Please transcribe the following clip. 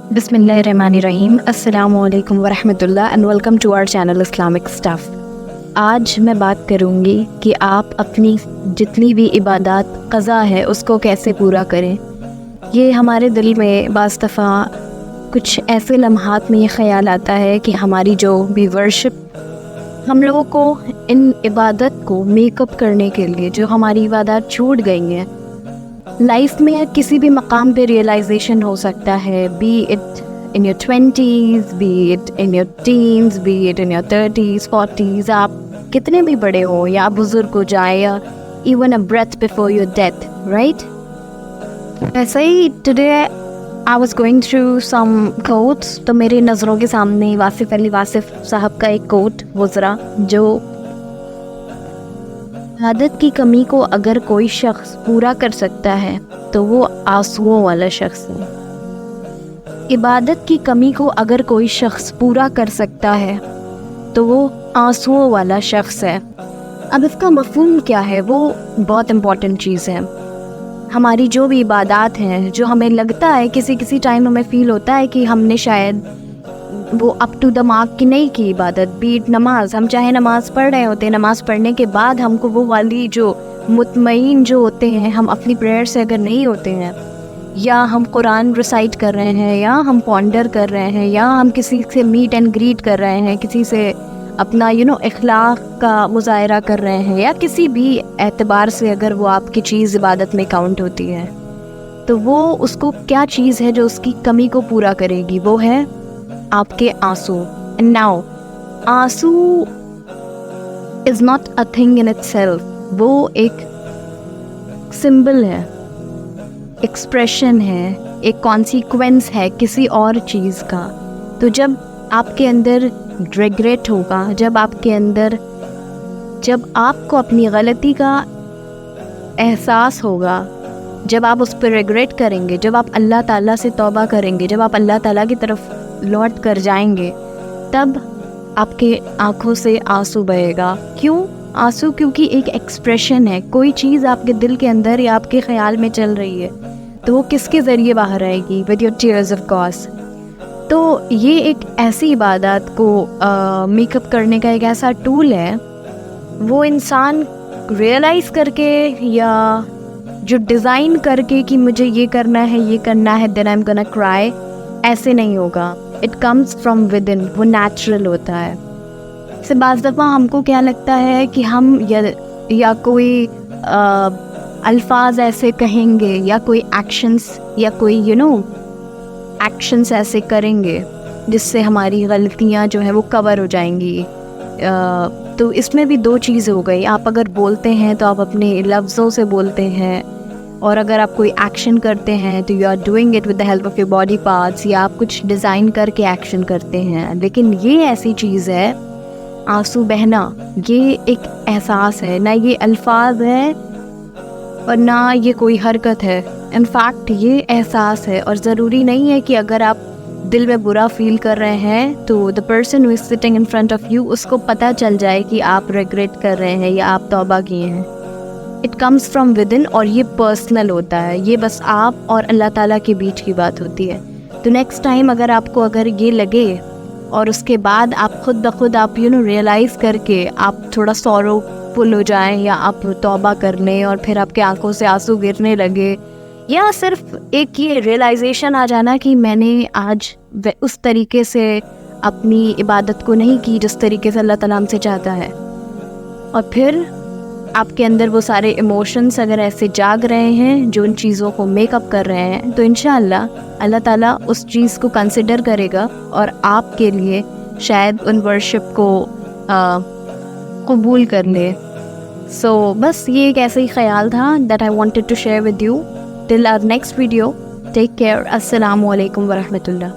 बिस्मिल्लाहिर्रहमानिर्रहीम। अस्सलामु अलैकुम वरहमतुल्लाह and welcome to our channel Islamic stuff. आज मैं बात करूँगी कि आप अपनी जितनी भी इबादत क़ज़ा है उसको कैसे पूरा करें। ये हमारे दिल में बाज़ दफ़ा कुछ ऐसे लम्हात में ये ख़्याल आता है कि हमारी जो भी वर्शिप, हम लोगों को इन इबादत को मेकअप करने के लिए जो हमारी इबादत छूट गई हैं, लाइफ में किसी भी मकाम पे रियलाइजेशन हो सकता है, B it in your 20s, B it in your teens, B it in your 30s 40s, आप कितने भी बड़े हो या बुज़ुर्ग हो जाए या even a breath before your death, right. ऐसे ही today I was going through some quotes, तो मेरी नज़रों के सामने वासिफ़ अली वासिफ़ साहब का एक कोट गुज़रा, जो आदत की कमी को अगर कोई शख्स पूरा कर सकता है तो वो आंसुओं वाला शख्स है। इबादत की कमी को अगर कोई शख्स पूरा कर सकता है तो वो आंसुओं वाला शख्स है। अब इसका मफ़हूम क्या है, वो बहुत इम्पॉर्टेंट चीज़ है। हमारी जो भी इबादत हैं, जो हमें लगता है किसी टाइम हमें फ़ील होता है कि हमने शायद वो अप टू द मार्क की नहीं की इबादत, बीट नमाज, हम चाहे नमाज़ पढ़ रहे होते हैं, नमाज़ पढ़ने के बाद हमको वो वाली जो मुतमईन जो होते हैं, हम अपनी प्रेयर से अगर नहीं होते हैं, या हम कुरान रिसाइट कर रहे हैं, या हम पॉन्डर कर रहे हैं, या हम किसी से मीट एंड ग्रीट कर रहे हैं, किसी से अपना इखलाक का मुज़ाहरा कर रहे हैं, या किसी भी एतबार से अगर वो आपकी चीज़ इबादत में काउंट होती है, तो वो उसको क्या चीज़ है जो उसकी कमी को पूरा करेगी, वो है आपके आंसू। एंड नाउ आंसू is not a thing in itself, वो एक सिंबल है, एक्सप्रेशन है, एक कॉन्सिक्वेंस है किसी और चीज़ का। तो जब आपके अंदर रिग्रेट होगा, जब आपको अपनी गलती का एहसास होगा, जब आप उस पर रिग्रेट करेंगे, जब आप अल्लाह ताला से तौबा करेंगे, जब आप अल्लाह ताला की तरफ लौट कर जाएंगे, तब आपके आँखों से आंसू बहेगा। क्यों आंसू? क्योंकि एक एक्सप्रेशन है, कोई चीज़ आपके दिल के अंदर या आपके ख्याल में चल रही है, तो वो किसके ज़रिए बाहर आएगी? With your tears of course. तो ये एक ऐसी इबादत को मेकअप करने का एक ऐसा टूल है, वो इंसान रियलाइज़ करके या जो डिज़ाइन करके कि मुझे ये करना है, then I am gonna cry, ऐसे नहीं होगा। It comes from within, वो नेचुरल होता है। से बाज़ दफ़ा हमको क्या लगता है कि हम या कोई अल्फाज ऐसे कहेंगे, या कोई एक्शंस, या कोई एक्शंस ऐसे करेंगे जिससे हमारी गलतियाँ जो है वो कवर हो जाएंगी। तो इसमें भी दो चीज़ हो गई। आप अगर बोलते हैं तो आप अपने लफ्ज़ों से बोलते हैं, और अगर आप कोई एक्शन करते हैं तो you are doing it with the help of your body parts, या आप कुछ डिज़ाइन करके एक्शन करते हैं। लेकिन ये ऐसी चीज़ है, आंसू बहना, ये एक एहसास है, ना ये अल्फाज है और ना ये कोई हरकत है। इनफैक्ट ये एहसास है, और ज़रूरी नहीं है कि अगर आप दिल में बुरा फील कर रहे हैं तो the person who is sitting in front of you, उसको पता चल जाए कि आप रिग्रेट कर रहे हैं या आप तौबा किए हैं। It comes from with in, और ये पर्सनल होता है, ये बस आप और अल्लाह ताला के बीच की बात होती है। तो नेक्स्ट टाइम अगर ये लगे, और उसके बाद आप खुद ब खुद आप रियलाइज़ करके आप थोड़ा सॉरोफुल हो जाएं, या आप तौबा कर लें और फिर आपके आंखों से आंसू गिरने लगे, या सिर्फ एक ये रियलाइजेशन आ जाना कि मैंने आज उस तरीके से अपनी इबादत को नहीं की जिस तरीके से अल्लाह ताला हमसे चाहता है, और फिर आपके अंदर वो सारे इमोशंस अगर ऐसे जाग रहे हैं जो उन चीज़ों को मेकअप कर रहे हैं, तो इंशाअल्लाह अल्लाह ताला उस चीज़ को कंसिडर करेगा और आपके लिए शायद उन वर्शिप को कबूल कर ले। सो बस ये एक ऐसा ही ख्याल था that I wanted to share with you. Till our next video, take care, अस्सलामु अलैकुम वरहमतुल्लाह।